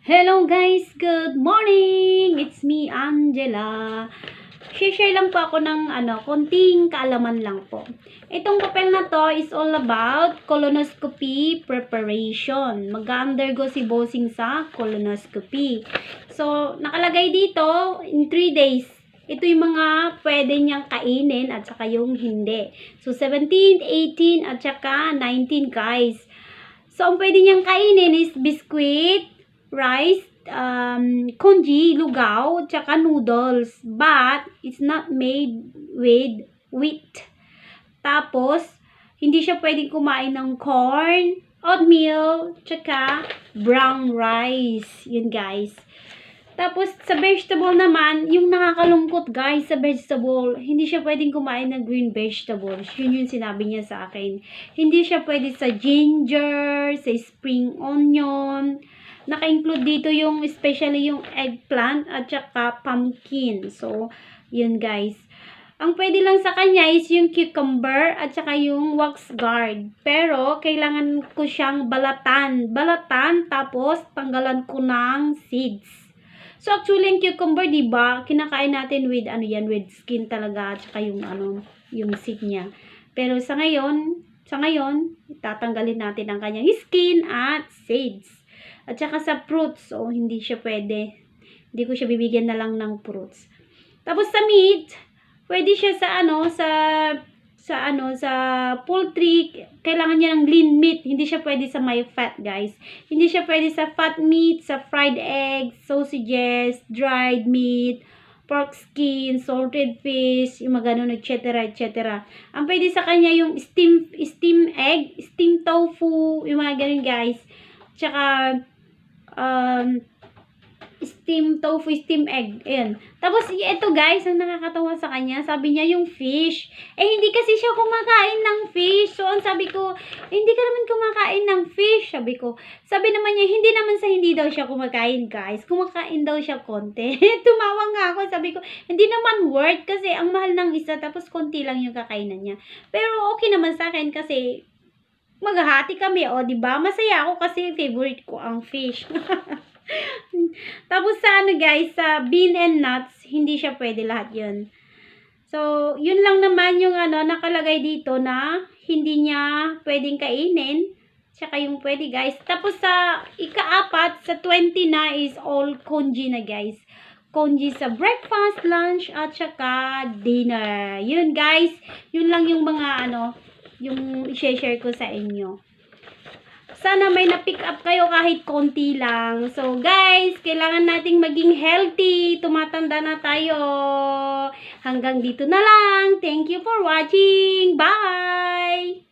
Hello guys, good morning! It's me, Angela. Share lang po ako ng konting kaalaman lang po. Itong papel na to is all about colonoscopy preparation. Mag-undergo si bossing sa colonoscopy. So, nakalagay dito in 3 days. Ito yung mga pwede niyang kainin at saka yung hindi. So, 17, 18 at saka 19 guys. So, ang pwede niyang kainin is biscuit, rice, congee, lugaw, tsaka noodles. But, it's not made with wheat. Tapos, hindi siya pwedeng kumain ng corn, oatmeal, tsaka brown rice. Yun, guys. Tapos, sa vegetable naman, yung nakakalungkot, guys, sa vegetable, hindi siya pwedeng kumain ng green vegetables. Yun yung sinabi niya sa akin. Hindi siya pwede sa ginger, sa spring onion. Naka-include dito yung, especially yung eggplant at saka pumpkin. So, yun, guys. Ang pwede lang sa kanya is yung cucumber at saka yung wax guard. Pero, kailangan ko siyang balatan. Balatan, tapos tanggalan ko ng seeds. So, actually, yung cucumber, diba, kinakain natin with, with skin talaga, at saka yung, yung seed niya. Pero sa ngayon, tatanggalin natin ang kanyang skin at seeds. At saka sa fruits, so, hindi siya pwede. Hindi ko siya bibigyan na lang ng fruits. Tapos sa meat, pwede siya sa poultry, kailangan niya ng lean meat. Hindi siya pwede sa may fat, guys. Hindi siya pwede sa fat meat, sa fried eggs, sausages, dried meat, pork skin, salted fish, yung mga ganun, etc. etc. Ang pwede sa kanya yung steam egg, steam tofu, yung mga ganun, guys. Tsaka, steam tofu, steam egg. Ayan. Tapos, ito guys, ang nakakatawa sa kanya, sabi niya yung fish. Hindi kasi siya kumakain ng fish. So, ang sabi ko, hindi ka naman kumakain ng fish. Sabi ko. Sabi naman niya, hindi naman sa hindi daw siya kumakain, guys. Kumakain daw siya konti. Tumawa nga ako. Sabi ko, hindi naman worth kasi ang mahal ng isa, tapos konti lang yung kakainan niya. Pero, okay naman sa akin kasi, maghahati kami, diba? Masaya ako kasi favorite ko ang fish. Tapos sa guys, sa bean and nuts, hindi siya pwede lahat yun. So, yun lang naman yung nakalagay dito na hindi niya pwedeng kainin. Tsaka yung pwede, guys. Tapos sa ika-apat, sa 20 na is all congee na, guys. Congee sa breakfast, lunch, at saka dinner. Yun, guys. Yun lang yung mga yung i-share ko sa inyo. Sana may na-pick up kayo kahit konti lang. So, guys, kailangan nating maging healthy. Tumatanda na tayo. Hanggang dito na lang. Thank you for watching. Bye!